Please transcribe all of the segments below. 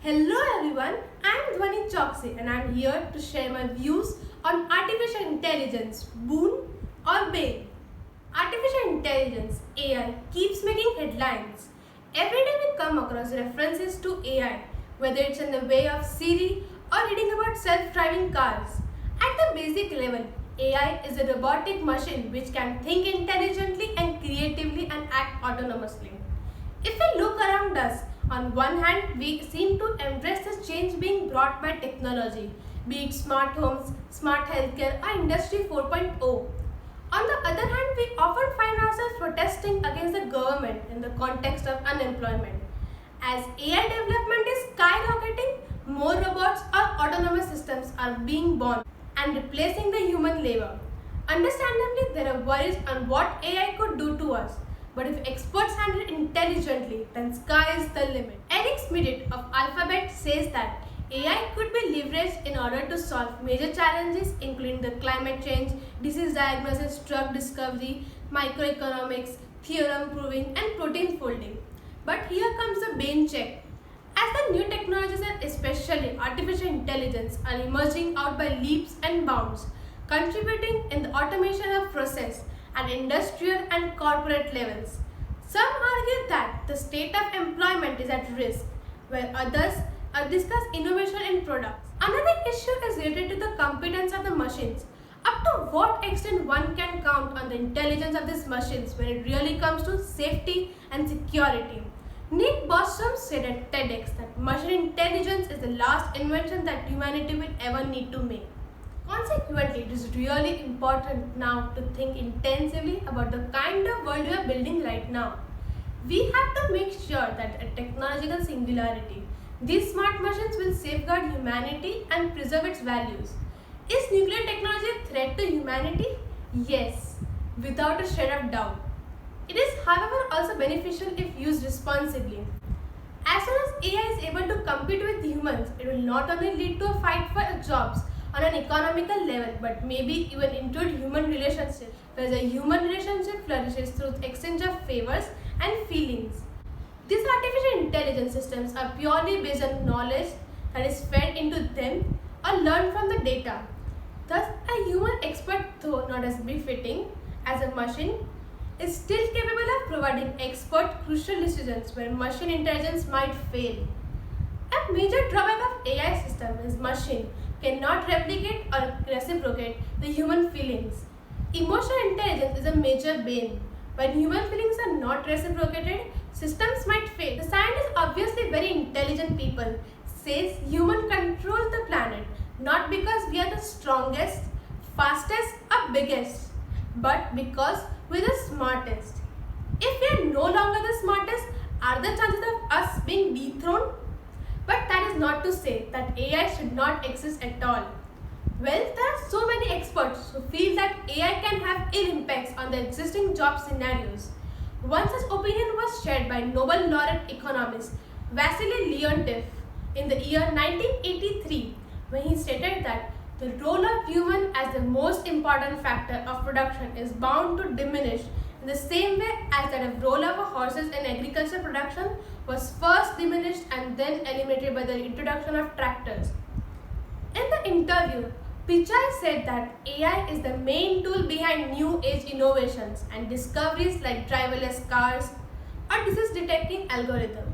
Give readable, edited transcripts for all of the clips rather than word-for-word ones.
Hello everyone, I am Dhvani Choksi and I am here to share my views on artificial intelligence, boon or bane. Artificial intelligence, AI, keeps making headlines. Every day we come across references to AI, whether it's in the way of Siri or reading about self-driving cars. At the basic level, AI is a robotic machine which can think intelligently and creatively and act autonomously. If we look around us, on one hand, we seem to embrace this change being brought by technology, be it smart homes, smart healthcare, or Industry 4.0. On the other hand, we often find ourselves protesting against the government in the context of unemployment. As AI development is skyrocketing, more robots or autonomous systems are being born and replacing the human labor. Understandably, there are worries on what AI could do to us. But if experts handle it intelligently, then sky is the limit. Eric Schmidt of Alphabet says that AI could be leveraged in order to solve major challenges including the climate change, disease diagnosis, drug discovery, microeconomics, theorem proving and protein folding. But here comes the bane check. As the new technologies and especially artificial intelligence are emerging out by leaps and bounds, contributing in the automation of process at industrial and corporate levels. Some argue that the state of employment is at risk, while others discuss innovation in products. Another issue is related to the competence of the machines. Up to what extent one can count on the intelligence of these machines when it really comes to safety and security. Nick Bostrom said at TEDx that machine intelligence is the last invention that humanity will ever need to make. Consequently, it is really important now to think intensively about the kind of world we are building right now. We have to make sure that at technological singularity, these smart machines will safeguard humanity and preserve its values. Is nuclear technology a threat to humanity? Yes, without a shred of doubt. It is, however, also beneficial if used responsibly. As soon as AI is able to compete with humans, it will not only lead to a fight for jobs on an economical level, but maybe even include human relationships, where the human relationship flourishes through exchange of favors and feelings. These artificial intelligence systems are purely based on knowledge that is fed into them or learned from the data. Thus, a human expert, though not as befitting as a machine, is still capable of providing expert crucial decisions where machine intelligence might fail. A major drawback of AI system is machine cannot replicate or reciprocate the human feelings. Emotional intelligence is a major bane. When human feelings are not reciprocated, systems might fail. The scientists, obviously very intelligent people, says humans control the planet not because we are the strongest, fastest or biggest, but because we're the smartest. If we are no longer the smartest, are the chances of us being dethroned? But that is not to say that AI should not exist at all. Well, there are so many experts who feel that AI can have ill impacts on the existing job scenarios. One such opinion was shared by Nobel laureate economist Vasily Leontief in the year 1983 when he stated that the role of human as the most important factor of production is bound to diminish in the same way as that the role of horses in agricultural production was first diminished and then eliminated by the introduction of tractors. In the interview, Pichai said that AI is the main tool behind new age innovations and discoveries like driverless cars or disease detecting algorithms.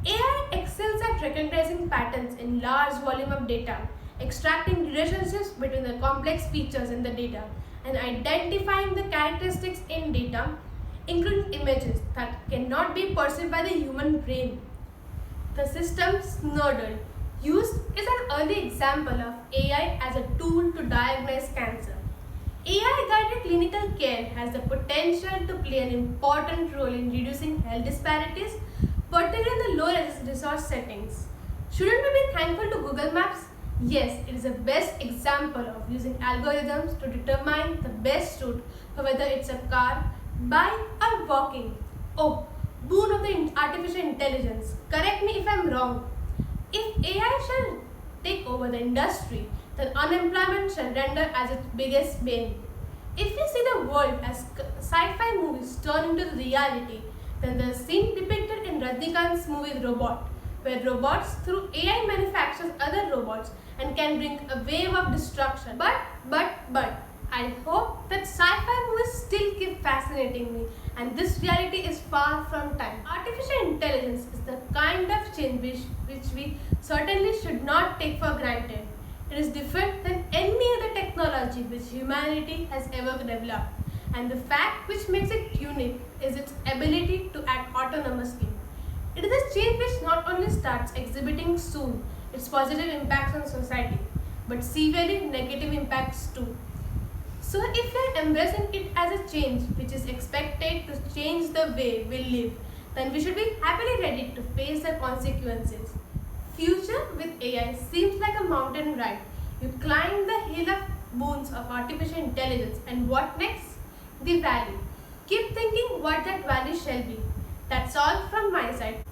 AI excels at recognizing patterns in large volume of data, extracting relationships between the complex features in the data, and identifying the characteristics in data, including images that cannot be perceived by the human brain. The system Snowden used is an early example of AI as a tool to diagnose cancer. AI-guided clinical care has the potential to play an important role in reducing health disparities, particularly in the low resource settings. Shouldn't we be thankful to Google Maps? Yes, it is the best example of using algorithms to determine the best route for whether it's a car, bike or walking. Oh, boon of the artificial intelligence. Correct me if I'm wrong. If AI shall take over the industry, then unemployment shall render as its biggest bane. If we see the world as sci-fi movies turn into reality, then the scene depicted in Rajnikant's movie Robot, where robots through AI manufactures other robots and can bring a wave of destruction. But, I hope that sci-fi movies still keep fascinating me, and this reality is far from time. Artificial intelligence is the kind of change which we certainly should not take for granted. It is different than any other technology which humanity has ever developed, and the fact which makes it unique is its ability to act autonomously. It is a change which not only starts exhibiting soon its positive impacts on society, but severely negative impacts too. So if we are embracing it as a change which is expected to change the way we live, then we should be happily ready to face the consequences. Future with AI seems like a mountain ride. You climb the hill of boons of artificial intelligence, and what next? The valley. Keep thinking what that valley shall be. That's all from my side.